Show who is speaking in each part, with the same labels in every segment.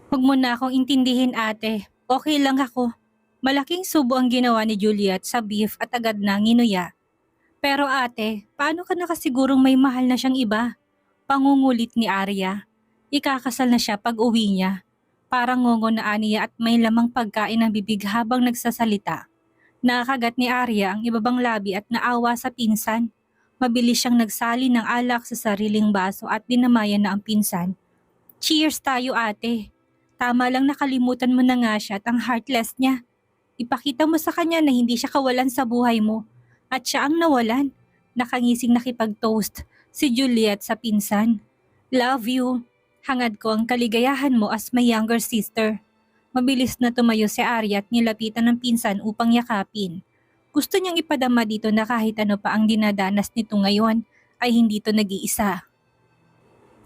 Speaker 1: Huwag mo na akong intindihin ate. Okay lang ako. Malaking subo ang ginawa ni Juliet sa beef at agad na nginuya. Pero ate, paano ka nakasigurong may mahal na siyang iba? Pangungulit ni Arya. Ikakasal na siya pag uwi niya. Parang ngongo na aniya at may lamang pagkain ng bibig habang nagsasalita. Nakakagat ni Arya ang ibabang labi at naawa sa pinsan. Mabilis siyang nagsali ng alak sa sariling baso at dinamayan na ang pinsan. Cheers tayo ate. Tama lang nakalimutan mo na nga siya at ang heartless niya. Ipakita mo sa kanya na hindi siya kawalan sa buhay mo. At siya ang nawalan. Nakangising nakipag-toast si Juliet sa pinsan. Love you. Hangad ko ang kaligayahan mo as my younger sister. Mabilis na tumayo si Arya at nilapitan ng pinsan upang yakapin. Gusto niyang ipadama dito na kahit ano pa ang dinadanas nito ngayon ay hindi to nag-iisa.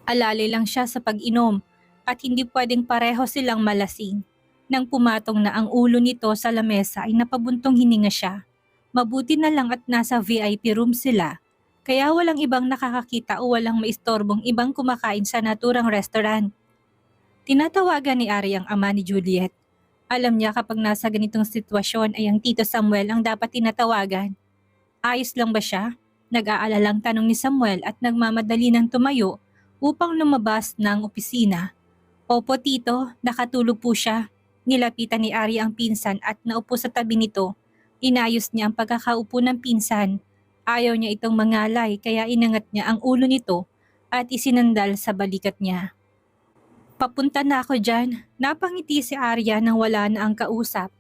Speaker 1: Alalay lang siya sa pag-inom at hindi pwedeng pareho silang malasing. Nang pumatong na ang ulo nito sa lamesa ay napabuntong hininga siya. Mabuti na lang at nasa VIP room sila. Kaya walang ibang nakakakita o walang maistorbong ibang kumakain sa naturang restaurant. Tinatawagan ni Ari ang ama ni Juliet. Alam niya kapag nasa ganitong sitwasyon ay ang Tito Samuel ang dapat tinatawagan. Ayos lang ba siya? Nag-aalalang tanong ni Samuel at nagmamadali ng tumayo upang lumabas ng opisina. Opo tito, nakatulog po siya. Nilapitan ni Ari ang pinsan at naupo sa tabi nito. Inayos niya ang pagkakaupo ng pinsan. Ayaw niya itong mangalay kaya inangat niya ang ulo nito at isinandal sa balikat niya. Papunta na ako dyan. Napangiti si Arya nang wala na ang kausap.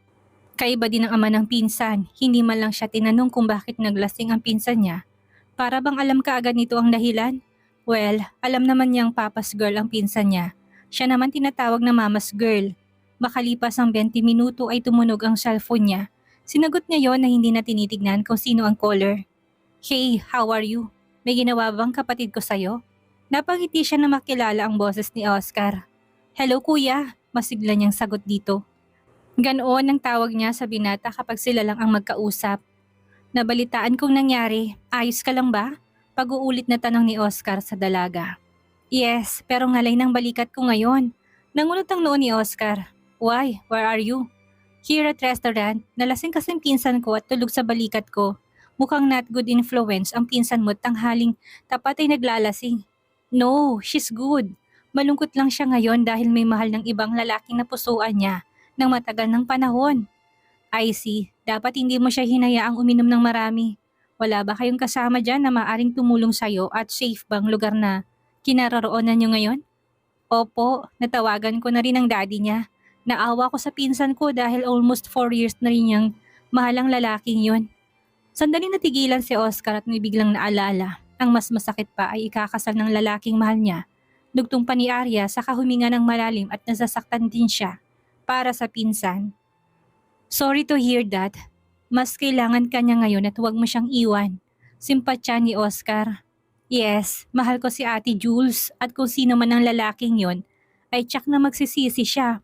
Speaker 1: Kaiba din ang ama ng pinsan, hindi man lang siya tinanong kung bakit naglasing ang pinsan niya. Para bang alam ka agad nito ang dahilan? Well, alam naman niyang papa's girl ang pinsan niya. Siya naman tinatawag na mama's girl. Makalipas ang 20 minuto ay tumunog ang cellphone niya. Sinagot niya yon na hindi na tinitignan kung sino ang caller. Hey, how are you? May ginawa bang kapatid ko sa'yo? Napangiti siya na makilala ang boses ni Oscar. Hello kuya, masigla niyang sagot dito. Ganoon ang tawag niya sa binata kapag sila lang ang magkausap. Nabalitaan kong nangyari, ayos ka lang ba? Pag-uulit na tanong ni Oscar sa dalaga. Yes, pero ngalay ng balikat ko ngayon. Nangunot ang noon ni Oscar. Why? Where are you? Here at restaurant, nalasing kasing pinsan ko at tulog sa balikat ko. Mukhang not good influence ang pinsan mo tanghaling tapat ay naglalasing. No, she's good. Malungkot lang siya ngayon dahil may mahal ng ibang lalaking napusuan niya ng matagal ng panahon. I see, dapat hindi mo siya hinayaang uminom ng marami. Wala ba kayong kasama dyan na maaring tumulong sa'yo at safe bang lugar na kinaroroonan niyo ngayon? Opo, natawagan ko na rin ang daddy niya. Naawa ko sa pinsan ko dahil almost 4 years na rin niyang mahalang lalaking yon. Sandali natigilan si Oscar at may biglang naalala. Ang mas masakit pa ay ikakasal ng lalaking mahal niya. Dugtong pa ni Arya sa kahuminga ng malalim at nasasaktan din siya para sa pinsan. Sorry to hear that. Mas kailangan ka niya ngayon at huwag mo siyang iwan. Simpatya ni Oscar. Yes, mahal ko si Ate Jules at kung sino man ang lalaking yon ay tsak na magsisisi siya.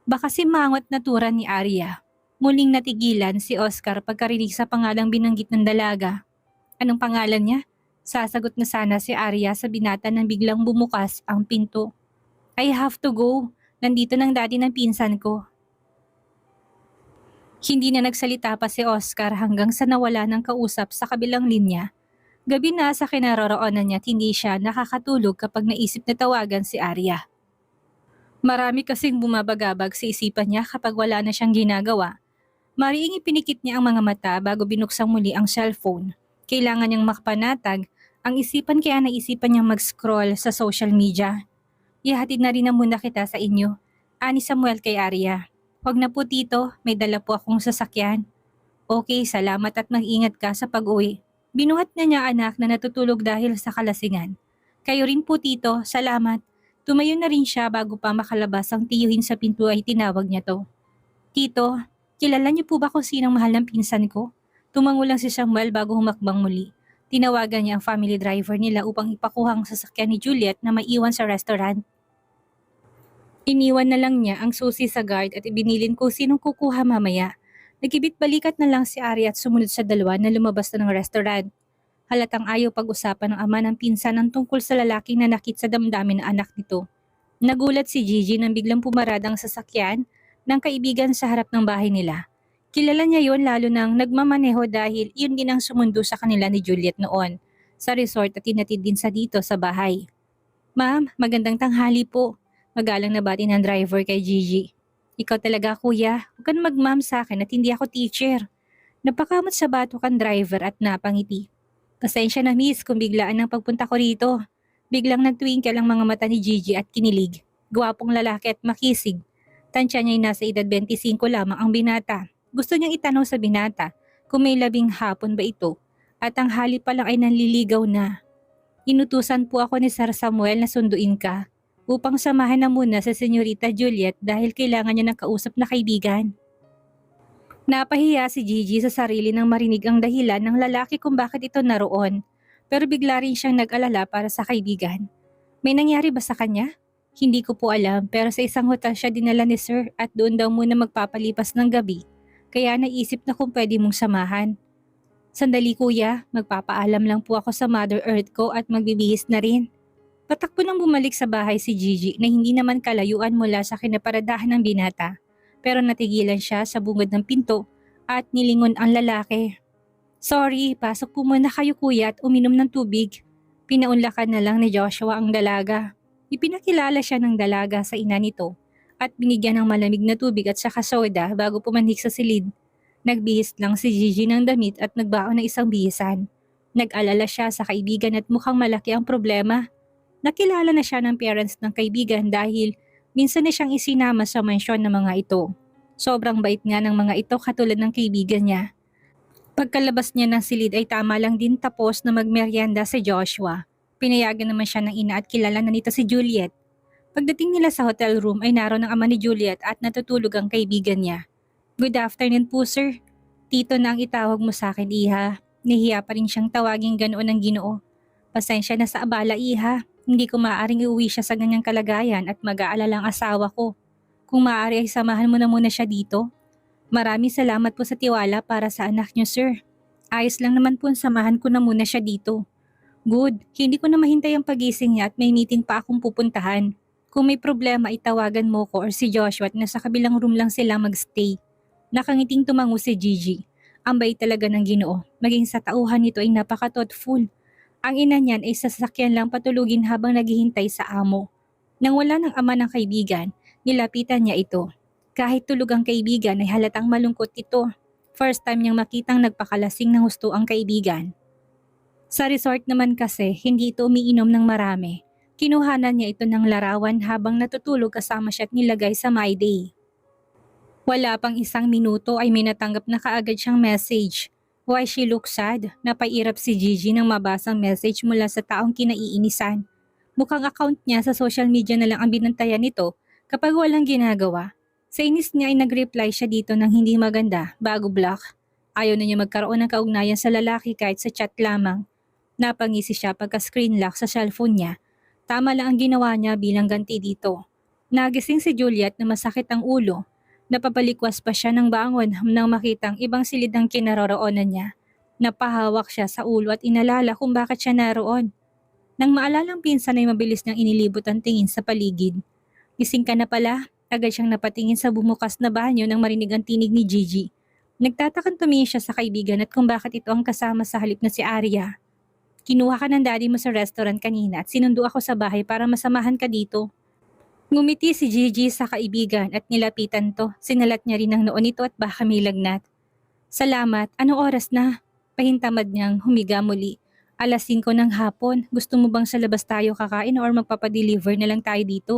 Speaker 1: Baka si mangot na tura ni Arya. Muling natigilan si Oscar pagkarinig sa pangalang binanggit ng dalaga. Anong pangalan niya? Sasagot na sana si Arya sa binata nang biglang bumukas ang pinto. I have to go. Nandito ng daddy ng pinsan ko. Hindi na nagsalita pa si Oscar hanggang sa nawala ng kausap sa kabilang linya. Gabi na sa kinaroroonan niya at hindi siya nakakatulog kapag naisip na tawagan si Arya. Marami kasing bumabagabag sa isipan niya kapag wala na siyang ginagawa. Mariing ipinikit niya ang mga mata bago binuksang muli ang cellphone. Kailangan niyang makapanatag ang isipan kaya naisipan niyang mag-scroll sa social media. Ihatid na rin na muna kita sa inyo. Ani Samuel kay Arya. Huwag na po tito, may dala po akong sasakyan. Okay, salamat at mag-ingat ka sa pag-uwi. Binuhat na niya anak na natutulog dahil sa kalasingan. Kayo rin po tito, salamat. Tumayo na rin siya bago pa makalabas ang tiyuhin sa pinto ay tinawag niya to. Tito, kilala niyo po ba kung sinong mahal ng pinsan ko? Tumango lang si Samuel bago humakbang muli. Tinawagan niya ang family driver nila upang ipakuha ang sasakyan ni Juliet na maiwan sa restaurant. Iniwan na lang niya ang susi sa guard at ibinilin kung sinong kukuha mamaya. Nagkibit-balikat na lang si Ari at sumunod sa dalawa na lumabas na ng restaurant. Halatang ayaw pag-usapan ng ama ng pinsan ang tungkol sa lalaking nanakit sa damdamin ng anak nito. Nagulat si Gigi nang biglang pumarada ang sasakyan ng kaibigan sa harap ng bahay nila. Kilala niya yon lalo nang nagmamaneho dahil yun din ang sumundo sa kanila ni Juliet noon sa resort at tinatid din sa dito sa bahay. Ma'am, magandang tanghali po. Magalang na bati ng driver kay Gigi. Ikaw talaga kuya, huwag ka na mag-ma'am sa akin at hindi ako teacher. Napakamot sa bato kang driver at napangiti. Pasensya na miss kung biglaan ang pagpunta ko rito. Biglang nagtwinkle ang mga mata ni Gigi at kinilig. Gwapong lalaki at makisig. Tansya niya'y nasa edad 25 lamang ang binata. Gusto niyang itanong sa binata kung may labing hapon ba ito at ang hali pa lang ay nanliligaw na. Inutusan po ako ni Sir Samuel na sunduin ka upang samahan na muna sa Senyorita Juliet dahil kailangan niya ng kausap na kaibigan. Napahiya si Gigi sa sarili nang marinig ang dahilan ng lalaki kung bakit ito naroon, pero bigla rin siyang nag-alala para sa kaibigan. May nangyari ba sa kanya? Hindi ko po alam pero sa isang hotel siya dinala ni Sir at doon daw muna magpapalipas ng gabi, kaya naisip na kung pwede mong samahan. Sandali kuya, magpapaalam lang po ako sa Mother Earth ko at magbibihis na rin. Patakbo nang bumalik sa bahay si Gigi na hindi naman kalayuan mula sa kinaparadahan ng binata. Pero natigilan siya sa bungad ng pinto at nilingon ang lalaki. Sorry, pasok po muna kayo kuya at uminom ng tubig. Pinaunlakan na lang ni Joshua ang dalaga. Ipinakilala siya ng dalaga sa ina nito at binigyan ng malamig na tubig at saka soda bago pumanhik sa silid. Nagbihis lang si Gigi ng damit at nagbaon ng isang bihisan. Nag-alala siya sa kaibigan at mukhang malaki ang problema. Nakilala na siya ng parents ng kaibigan dahil minsan na siyang isinama sa mansyon ng mga ito. Sobrang bait nga ng mga ito katulad ng kaibigan niya. Pagkalabas niya ng silid ay tama lang din tapos na magmeryenda si Joshua. Pinayagan naman siya ng ina at kilala na nito si Juliet. Pagdating nila sa hotel room ay naroon ang ama ni Juliet at natutulog ang kaibigan niya. Good afternoon po sir. Tito na ang itawag mo sa akin iha. Nahiya pa rin siyang tawaging ganoon ng Ginoo. Pasensya na sa abala iha. Hindi ko maaaring iuwi siya sa ganyang kalagayan at mag-aalala ang asawa ko. Kung maaari ay samahan mo na muna siya dito. Maraming salamat po sa tiwala para sa anak niyo sir. Ayos lang naman po samahan ko na muna siya dito. Good, hindi ko na mahintay ang pagising niya at may meeting pa akong pupuntahan. Kung may problema itawagan mo ko or si Joshua at nasa kabilang room lang sila magstay. Nakangiting tumango si Gigi. Ang bait talaga ng Ginoo. Maging sa tauhan nito ay napaka-thoughtful. Ang ina niyan ay sasakyan lang patulugin habang naghihintay sa amo. Nang wala ng ama ng kaibigan, nilapitan niya ito. Kahit tulog ang kaibigan ay halatang malungkot ito. First time niyang makitang nagpakalasing ng husto ang kaibigan. Sa resort naman kasi, hindi ito umiinom ng marami. Kinuhanan niya ito ng larawan habang natutulog kasama siya at nilagay sa My Day. Wala pang isang minuto ay may natanggap na kaagad siyang message. Why she looks sad? Napairap si Gigi nang mabasang message mula sa taong kinaiinisan. Mukhang account niya sa social media na lang ang binantayan nito kapag walang ginagawa. Sa inis niya ay nag-reply siya dito ng hindi maganda bago block. Ayaw na niya magkaroon ng kaugnayan sa lalaki kahit sa chat lamang. Napangisi siya pagka-screen lock sa cellphone niya. Tama lang ang ginawa niya bilang ganti dito. Nagising si Juliet na masakit ang ulo. Napapalikwas pa siya ng bangon nang makitang ibang silid ang kinaroroonan niya. Napahawak siya sa ulo at inalala kung bakit siya naroon. Nang maalalang pinsan ay mabilis niyang inilibot ang tingin sa paligid. Gising ka na pala, agad siyang napatingin sa bumukas na banyo nang marinig ang tinig ni Gigi. Nagtatakang tumingin siya sa kaibigan at kung bakit ito ang kasama sa halip na si Arya. Kinuha ka ng daddy mo sa restaurant kanina at sinundo ako sa bahay para masamahan ka dito. Ngumiti si Gigi sa kaibigan at nilapitan to. Sinalat niya rin ang noon nito at baka may lagnat. Salamat, anong oras na? Pahintamad niyang humiga muli. 5:00 ng hapon, gusto mo bang sa labas tayo kakain or magpapadeliver na lang tayo dito?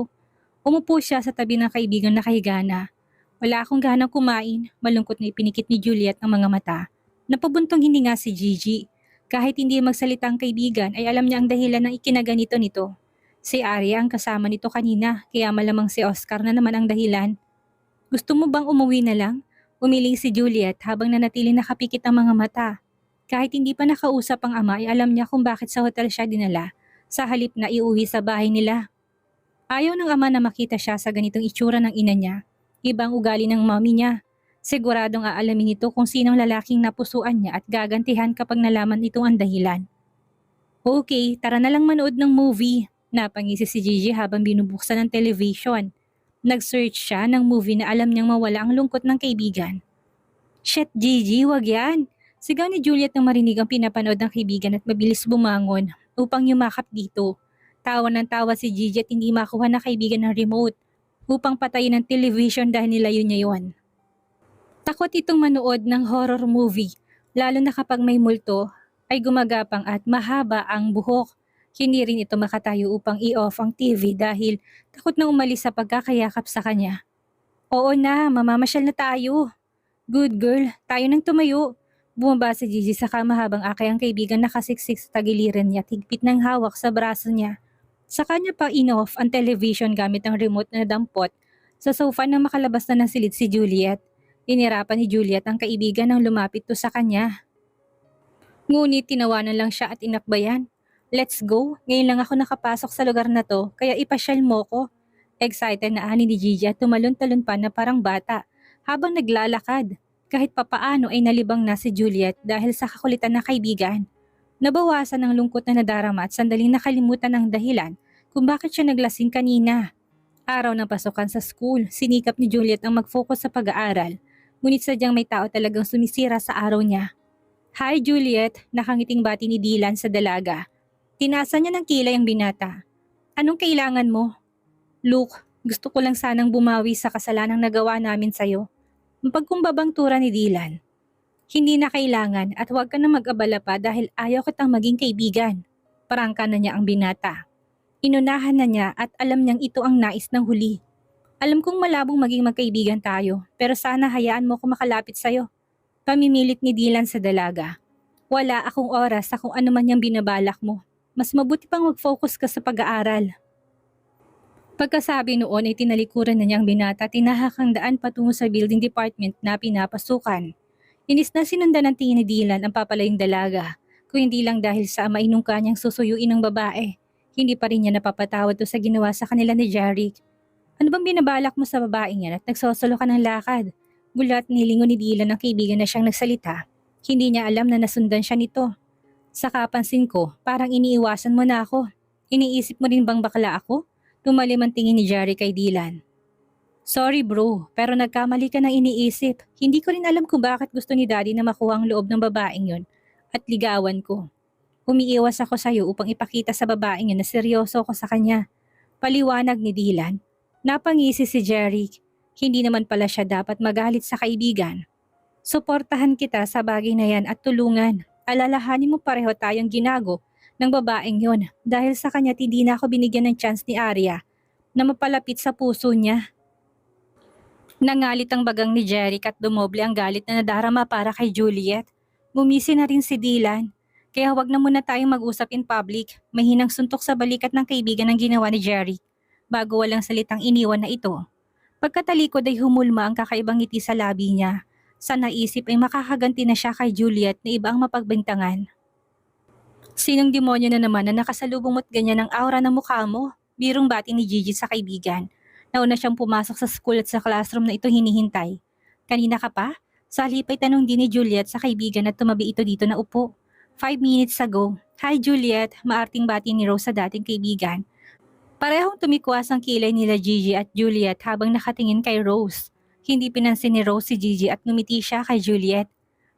Speaker 1: Umupo siya sa tabi ng kaibigan na kahiga na. Wala akong ganang kumain, malungkot na ipinikit ni Juliet ang mga mata. Napabuntong hininga si Gigi. Kahit hindi magsalita ang kaibigan ay alam niya ang dahilan ng ikinaganito nito. Si Arya ang kasama nito kanina, kaya malamang si Oscar na naman ang dahilan. Gusto mo bang umuwi na lang? Umiling si Juliet habang nanatiling nakapikit ang mga mata. Kahit hindi pa nakausap ang ama ay alam niya kung bakit sa hotel siya dinala, sa halip na iuwi sa bahay nila. Ayaw ng ama na makita siya sa ganitong itsura ng ina niya. Ibang ugali ng mommy niya. Siguradong aalamin nito kung sinong lalaking napusuan niya at gagantihan kapag nalaman itong ang dahilan. Okay, tara na lang manood ng movie. Napangisi si Gigi habang binubuksan ng television. Nag-search siya ng movie na alam niyang mawala ang lungkot ng kaibigan. Shit, Gigi, wag yan. Sigaw ni Juliet nang marinig ang pinapanood ng kaibigan at mabilis bumangon upang yumakap dito. Tawa ng tawa si Gigi at hindi makuha na kaibigan ng remote upang patayin ang television dahil nilayo niya yon. Takot itong manood ng horror movie, lalo na kapag may multo ay gumagapang at mahaba ang buhok. Hindi rin ito makatayo upang i-off ang TV dahil takot na umalis sa pagkakayakap sa kanya. Oo na, mamamasyal na tayo. Good girl, tayo nang tumayo. Bumaba si Gigi sa kama habang akay ang kaibigan nakasiksik sa tagiliran niya at higpit ng hawak sa braso niya. Sa kanya pa in-off ang television gamit ang remote na dampot sa sofa nang makalabas na ng silid si Juliet. Inirapan ni Juliet ang kaibigan nang lumapit to sa kanya. Ngunit tinawanan lang siya at inakbayan. Let's go, ngayon lang ako nakapasok sa lugar na to kaya ipasyal mo ko. Excited na ani ni Gigi at tumalon-talon pa na parang bata habang naglalakad. Kahit papaano ay nalibang na si Juliet dahil sa kakulitan ng kaibigan. Nabawasan ng lungkot na nadarama at sandaling nakalimutan ang dahilan kung bakit siya naglasing kanina. Araw ng pasukan sa school, sinikap ni Juliet ang mag-focus sa pag-aaral. Ngunit sadyang may tao talagang sumisira sa araw niya. Hi Juliet, nakangiting bati ni Dylan sa dalaga. Tinasa niya ng kilay ang binata. Anong kailangan mo? Luke, gusto ko lang sanang bumawi sa kasalanang nagawa namin sa'yo. Mapagkumbabang tura ni Dylan. Hindi na kailangan at huwag ka na mag-abala pa dahil ayaw kitang maging kaibigan. Parangka na niya ang binata. Inunahan na niya at alam niyang ito ang nais ng huli. Alam kong malabong maging magkaibigan tayo pero sana hayaan mo ko makalapit sa'yo. Pamimilit ni Dylan sa dalaga. Wala akong oras sa kung ano man yung binabalak mo. Mas mabuti pang mag-focus ka sa pag-aaral. Pagkasabi noon ay tinalikuran na niyang binata at tinahakang daan patungo sa building department na pinapasukan. Inis na sinundan ng tingin ni Dylan ang papalayong dalaga, kung hindi lang dahil sa mainungka niyang susuyuin ng babae. Hindi pa rin niya napapatawad to sa ginawa sa kanila ni Jeric. Ano bang binabalak mo sa babaeng yan at nagsosolo ka ng lakad? Gulat nilingon ni Dylan ang kaibigan na siyang nagsalita. Hindi niya alam na nasundan siya nito. Sa kapansin ko, parang iniiwasan mo na ako. Iniisip mo rin bang bakla ako? Tumalim ang tingin ni Jerry kay Dylan. Sorry bro, pero nagkamali ka ng iniisip. Hindi ko rin alam kung bakit gusto ni Daddy na makuha ang loob ng babaeng yon at ligawan ko. Umiiwas ako sa iyo upang ipakita sa babaeng yon na seryoso ako sa kanya. Paliwanag ni Dylan. Napangisi si Jerry. Hindi naman pala siya dapat magalit sa kaibigan. Suportahan kita sa bagay na yan at tulungan. Alalahanin mo pareho tayong ginago ng babaeng yon dahil sa kanya hindi na ako binigyan ng chance ni Arya na mapalapit sa puso niya. Nangalit ang bagang ni Jeric at dumoble ang galit na nadarama para kay Juliet. Gumisi na rin si Dylan. Kaya wag na muna tayong mag-usap in public. Mahinang suntok sa balikat ng kaibigan ang ginawa ni Jeric bago walang salitang iniwan na ito. Pagkatalikod ay humulma ang kakaibang ngiti sa labi niya. Sa naisip ay makakaganti na siya kay Juliet na iba ang mapagbintangan. Sinong demonyo na naman na nakasalubong mo't ganyan ang aura ng mukha mo? Birong bati ni Gigi sa kaibigan. Nauna siyang pumasok sa school at sa classroom na ito hinihintay. Kanina ka pa? Sa halip ay tanong din ni Juliet sa kaibigan at tumabi ito dito na upo. 5 minutes ago. Hi Juliet, maarting bati ni Rose sa dating kaibigan. Parehong tumikwas ang kilay nila Gigi at Juliet habang nakatingin kay Rose. Hindi pinansin ni Rose si Gigi at ngumiti siya kay Juliet.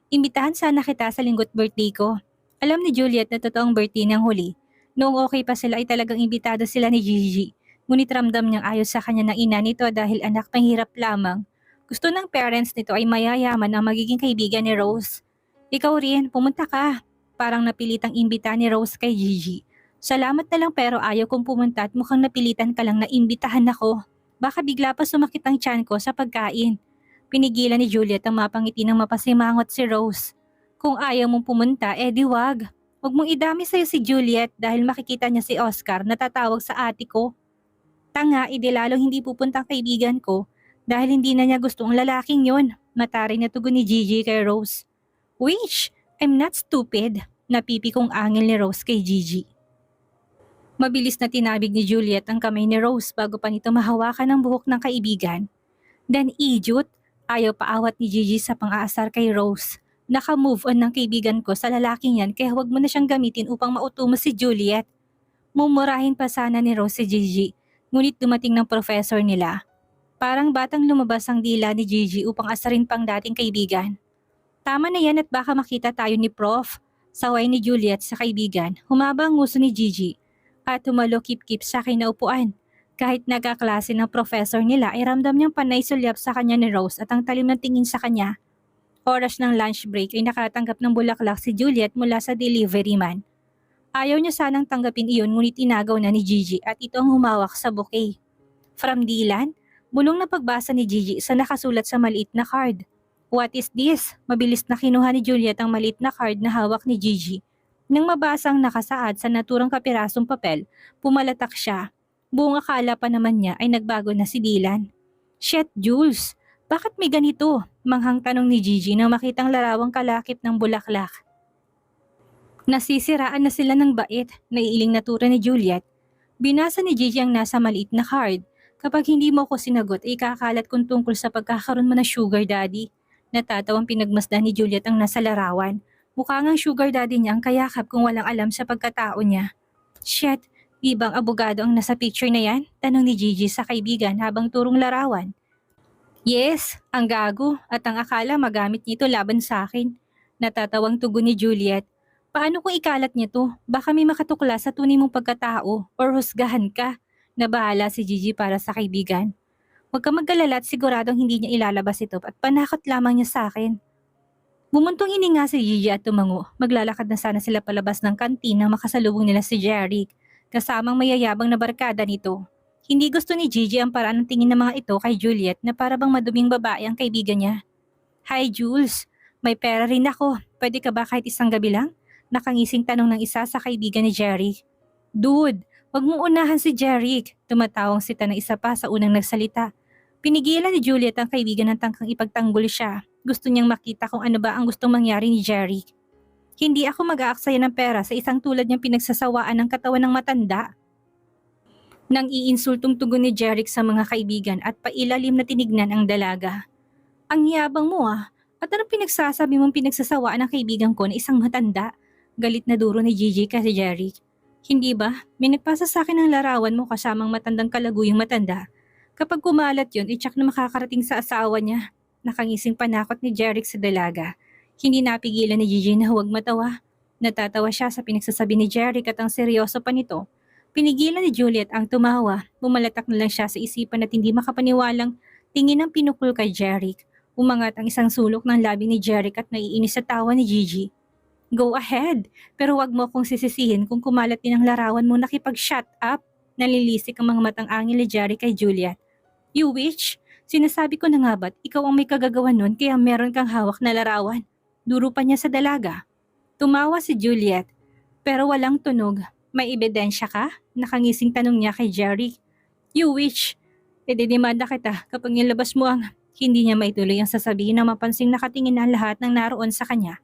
Speaker 1: Imbitahan sana kita sa linggo't birthday ko. Alam ni Juliet na totoong birthday niyang huli. Noong okay pa sila ay talagang imbitado sila ni Gigi. Ngunit ramdam niyang ayos sa kanya ng ina nito dahil anak pang hirap lamang. Gusto ng parents nito ay mayayaman ang magiging kaibigan ni Rose. Ikaw rin, pumunta ka. Parang napilitang imbita ni Rose kay Gigi. Salamat na lang pero ayaw kong pumunta at mukhang napilitan ka lang na imbitahan ako. Baka bigla pa sumakit ang tiyan ko sa pagkain. Pinigilan ni Juliet ang mapangiti ng mapasimangot si Rose. Kung ayaw mong pumunta, di wag. Huwag mong idami sa'yo si Juliet dahil makikita niya si Oscar na tatawag sa ate ko. Tanga, lalong hindi pupunta ang kaibigan ko dahil hindi na niya gusto ang lalaking yon. Mataray na tugon ni Gigi kay Rose. Wish, I'm not stupid. Napipikong angil ni Rose kay Gigi. Mabilis na tinabig ni Juliet ang kamay ni Rose bago pa nito mahawakan ang buhok ng kaibigan. Then idiot, ayaw paawat ni Gigi sa pang-aasar kay Rose. Naka-move on ng kaibigan ko sa lalaking yan kaya huwag mo na siyang gamitin upang mauto mo si Juliet. Mumurahin pa sana ni Rose si Gigi, ngunit dumating ng professor nila. Parang batang lumabas ang dila ni Gigi upang asarin pang dating kaibigan. Tama na yan at baka makita tayo ni Prof. Saway ni Juliet sa kaibigan, humaba ang nguso ni Gigi at tumalokip-kip sa kinaupuan. Kahit nagkaklase ng professor nila ay ramdam niyang panay sulyap sa kanya ni Rose at ang talim ng tingin sa kanya. Oras ng lunch break ay nakatanggap ng bulaklak si Juliet mula sa delivery man. Ayaw niya sanang tanggapin iyon ngunit inagaw na ni Gigi at ito ang humawak sa bouquet. From Dylan, bulong na pagbasa ni Gigi sa nakasulat sa maliit na card. What is this? Mabilis na kinuha ni Juliet ang maliit na card na hawak ni Gigi. Nang mabasa ang nakasaad sa naturang kapirasong papel, pumalatak siya. Buong akala pa naman niya ay nagbago na si Dylan. Shit, Jules! Bakit may ganito? Manghang tanong ni Gigi nang makitang larawang kalakip ng bulaklak. Nasisiraan na sila ng bait, naiiling natura ni Juliet. Binasa ni Gigi ang nasa maliit na card. Kapag hindi mo ko sinagot ay kakalat kung tungkol sa pagkakaroon mo na sugar daddy. Natatawang pinagmasdan ni Juliet ang nasa larawan. Mukha ngang sugar daddy niya ang kayakap kung walang alam sa pagkatao niya. Shit, ibang abogado ang nasa picture na yan? Tanong ni Gigi sa kaibigan habang turong larawan. Yes, ang gago at ang akala magamit nito laban sa akin. Natatawang tugon ni Juliet. Paano kung ikalat niya to? Baka may makatukla sa tunay mong pagkatao or husgahan ka. Nabahala si Gigi para sa kaibigan. Huwag ka mag-alala at siguradong hindi niya ilalabas ito at panakot lamang niya sa akin. Bumuntong hininga si Gigi at tumango. Maglalakad na sana sila palabas ng kantin nang makasalubong nila si Jeric, kasamang mayayabang na barkada nito. Hindi gusto ni Gigi ang paraan ng tingin ng mga ito kay Juliet na para bang maduming babae ang kaibigan niya. Hi Jules, may pera rin ako. Pwede ka ba kahit isang gabi lang? Nakangising tanong ng isa sa kaibigan ni Jeric. Dude, wag mong unahan si Jeric. Tumatawang sita ng isa pa sa unang nagsalita. Pinigilan ni Juliet ang kaibigan ng tangkang ipagtanggol siya. Gusto niyang makita kung ano ba ang gustong mangyari ni Jeric. Hindi ako mag-aaksaya ng pera sa isang tulad niyang pinagsasawaan ng katawan ng matanda. Nang iinsultong tugon ni Jeric sa mga kaibigan at pailalim na tinignan ang dalaga. Ang yabang mo ah, at anong pinagsasabi mong pinagsasawaan ng kaibigan ko na isang matanda? Galit na duro ni Gigi kay Jeric. Hindi ba? May nagpasa sa akin ng larawan mo kasamang matandang kalaguyang matanda. Kapag kumalat yun, itsak na makakarating sa asawa niya. Nakangising panakot ni Jeric sa dalaga. Hindi napigilan ni Gigi na huwag matawa. Natatawa siya sa pinagsasabi ni Jeric at ang seryoso pa nito. Pinigilan ni Juliet ang tumawa. Bumalatak na lang siya sa isipan at hindi makapaniwalang tingin ang pinukul kay Jeric. Umangat ang isang sulok ng labi ni Jeric at naiinis sa tawa ni Gigi. Go ahead, pero wag mo akong sisisihin kung kumalat din ang larawan mo nakipag-shut up. Nalilisik ang mga matang angil ni Jeric kay Juliet. You witch? Sinasabi ko na nga ba't ikaw ang may kagagawan nun kaya meron kang hawak na larawan? Duro pa niya sa dalaga. Tumawa si Juliet, pero walang tunog. May ebidensya ka? Nakangising tanong niya kay Jeric. You witch? Ididimanda kita kapag nilabas mo ang hindi niya maituloy ang sasabihin na mapansing nakatingin na lahat ng naroon sa kanya.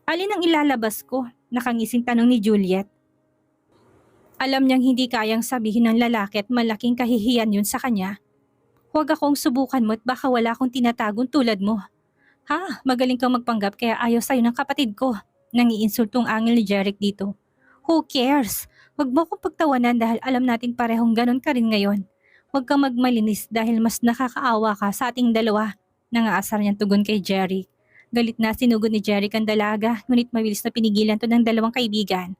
Speaker 1: Alin ang ilalabas ko? Nakangising tanong ni Juliet. Alam niyang hindi kayang sabihin ng lalaki at malaking kahihiyan yun sa kanya. Huwag akong subukan mo at baka wala akong tinatagong tulad mo. Ha? Magaling kang magpanggap kaya ayaw sa'yo ng kapatid ko. Nangiinsultong angil ni Jeric dito. Who cares? Huwag mo akong pagtawanan dahil alam natin parehong ganon ka rin ngayon. Huwag kang magmalinis dahil mas nakakaawa ka sa ating dalawa. Nangaasar niyang tugon kay Jeric. Galit na sinugod ni Jeric ang dalaga, ngunit mabilis na pinigilan to ng dalawang kaibigan.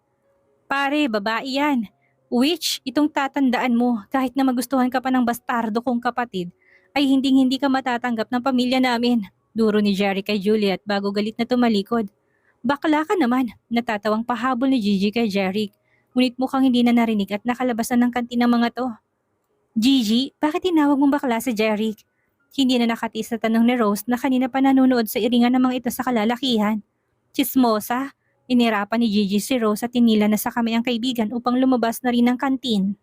Speaker 1: Pare, babae yan. Which, itong tatandaan mo, kahit na magustuhan ka pa ng bastardo kong kapatid, ay hindi ka matatanggap ng pamilya namin. Duro ni Jeric kay Juliet bago galit na tumalikod. Bakla ka naman, natatawang pahabol ni Gigi kay Jeric. Ngunit mukhang hindi na narinig at nakalabasan ng kantin ng mga to. Gigi, bakit tinawag mong bakla si Jeric? Hindi na nakatiis sa tanong ni Rose na kanina pa nanonood sa iringan ng mga ito sa kalalakihan. Chismosa, inirapan ni Gigi si Rose at tinila na sa kamay ang kaibigan upang lumabas na rin ng kantin.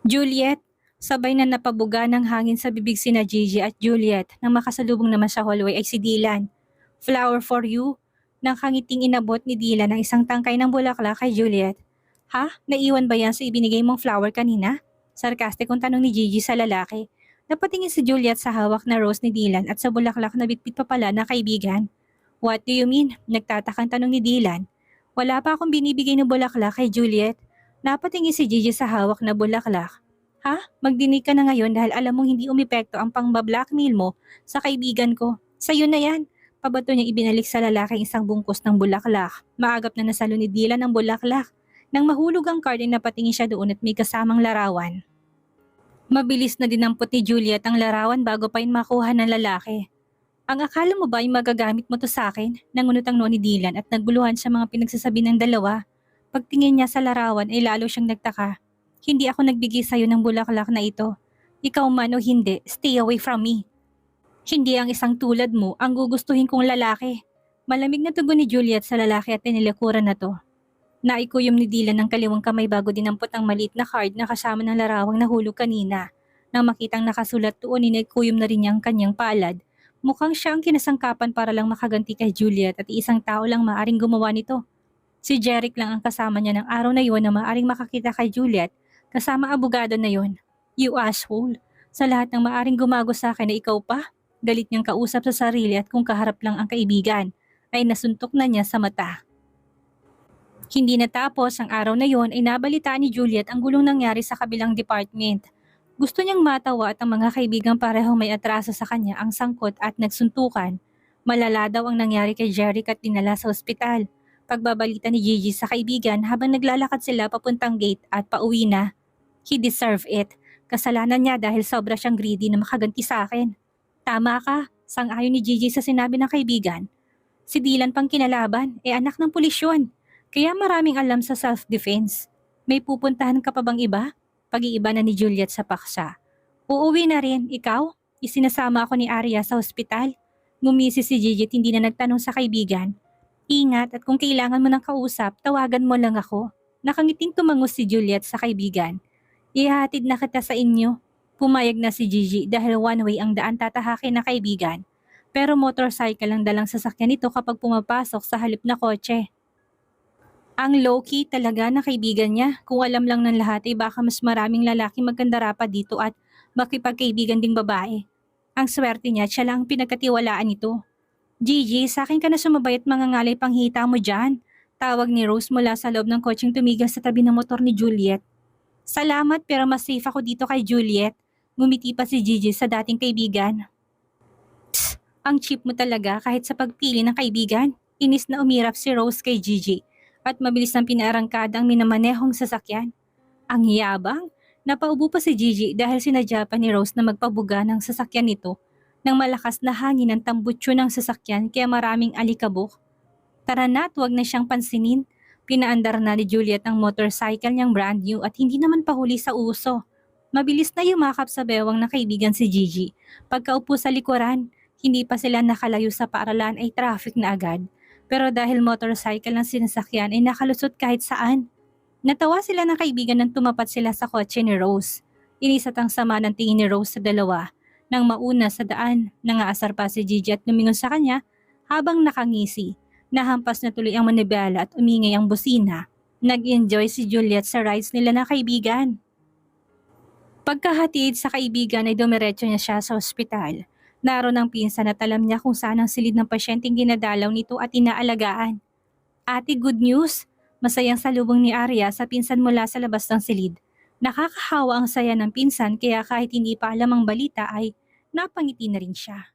Speaker 1: Juliet, sabay na napabuga ng hangin sa bibig sina Gigi at Juliet nang makasalubong naman sa hallway ay si Dylan. Flower for you? Nang kangiting inabot ni Dylan ng isang tangkay ng bulaklak kay Juliet. Ha? Naiwan ba yan sa ibinigay mong flower kanina? Sarkastikong tanong ni Gigi sa lalaki. Napatingin si Juliet sa hawak na rose ni Dylan at sa bulaklak na bitbit pa pala na kaibigan. What do you mean? Nagtatakang tanong ni Dylan. Wala pa akong binibigay ng bulaklak kay Juliet. Napatingin si Gigi sa hawak na bulaklak. Ha? Magdinig ka na ngayon dahil alam mong hindi umepekto ang pang-blackmail mo sa kaibigan ko. Sa'yo na yan. Pabato niyang ibinalik sa lalaki isang bungkus ng bulaklak. Maagap na nasalo ni Dylan ang bulaklak. Nang mahulog ang card ay napatingin siya doon at may kasamang larawan. Mabilis na dinampot ni Juliet ang larawan bago pa yun makuha ng lalaki. Ang akala mo ba ay magagamit mo to sa akin? Nangunot ang noo ni Dylan at naguluhan sa mga pinagsasabi ng dalawa. Pagtingin niya sa larawan ay lalo siyang nagtaka. Hindi ako nagbigay sa'yo ng bulaklak na ito. Ikaw man o hindi, stay away from me. Hindi ang isang tulad mo ang gugustuhin kong lalaki. Malamig na tugon ni Juliet sa lalaki at tinilikuran na to. Naikuyom ni Dylan ng kaliwang kamay bago dinampot ang maliit na card na kasama ng larawang nahulog kanina. Nang makitang nakasulat doon, inaikuyom na rin niya ang kanyang palad. Mukhang siya ang kinasangkapan para lang makaganti kay Juliet at isang tao lang maaring gumawa nito. Si Jeric lang ang kasama niya ng araw na iyon na maaring makakita kay Juliet kasama abogado na yon. You asshole. Sa lahat ng maaring gumago sa akin na ikaw pa, galit niyang kausap sa sarili at kung kaharap lang ang kaibigan, ay nasuntok na niya sa mata. Hindi natapos ang araw na yon ay nabalitaan ni Juliet ang gulong nangyari sa kabilang department. Gusto niyang matawa at ang mga kaibigang parehong may atraso sa kanya ang sangkot at nagsuntukan. Malala daw ang nangyari kay Jeric at dinala sa ospital. Pagbabalita ni Gigi sa kaibigan habang naglalakad sila papuntang gate at pauwi na. He deserve it. Kasalanan niya dahil sobra siyang greedy na makaganti sa akin. Tama ka, sang-ayon ni Gigi sa sinabi ng kaibigan. Si Dylan pang kinalaban, anak ng pulis yun. Kaya maraming alam sa self-defense. May pupuntahan ka pa bang iba? Pag-iiba na ni Juliet sa paksa. Uuwi na rin, ikaw? Isinasama ako ni Arya sa ospital. Ngumisi si Gigi at hindi na nagtanong sa kaibigan. Ingat at kung kailangan mo ng kausap, tawagan mo lang ako. Nakangiting tumangus si Juliet sa kaibigan. Ihahatid na kita sa inyo. Pumayag na si Gigi dahil one way ang daan tatahakin na kaibigan. Pero motorcycle ang dalang sasakyan nito kapag pumapasok sa halip na kotse. Ang low-key talaga na kaibigan niya. Kung alam lang ng lahat ay baka mas maraming lalaki magkandara pa dito at makipagkaibigan ding babae. Ang swerte niya, siya lang ang pinagkatiwalaan nito. Gigi, sa akin ka na sumabay at mangangalay panghita mo dyan. Tawag ni Rose mula sa loob ng kotseng tumigil sa tabi ng motor ni Juliet. Salamat pero mas safe ako dito kay Juliet. Ngumiti pa si Gigi sa dating kaibigan. Psst, ang cheap mo talaga kahit sa pagpili ng kaibigan. Inis na umirap si Rose kay Gigi. At mabilis nang pinaarangkada ang minamanehong sasakyan. Ang yabang, napaubo pa si Gigi dahil sinadya pa ni Rose na magpabuga ng sasakyan nito nang malakas na hangin ang tambutso ng sasakyan kaya maraming alikabok. Tara na at huwag na siyang pansinin. Pinaandar na ni Juliet ang motorcycle niyang brand new at hindi naman pahuli sa uso. Mabilis na yumakap sa bewang na kaibigan si Gigi. Pagkaupo sa likuran, hindi pa sila nakalayo sa paaralan ay traffic na agad. Pero dahil motorcycle ang sinasakyan ay nakalusot kahit saan. Natawa sila ng kaibigan nang tumapat sila sa kotse ni Rose. Inisat ang sama ng tingin ni Rose sa dalawa. Nang mauna sa daan, nangaasar pa si Gigi at lumingon sa kanya habang nakangisi. Nahampas na tuloy ang manibela at umingay ang busina. Nag-enjoy si Juliet sa rides nila na kaibigan. Pagkahatid sa kaibigan ay dumiretso niya siya sa ospital. Naroon ang pinsan at alam niya kung saan ang silid ng pasyenteng ginadalaw nito at inaalagaan. Ate, good news! Masayang salubong ni Arya sa pinsan mula sa labas ng silid. Nakakahawa ang saya ng pinsan kaya kahit hindi pa alam ang balita ay napangiti na rin siya.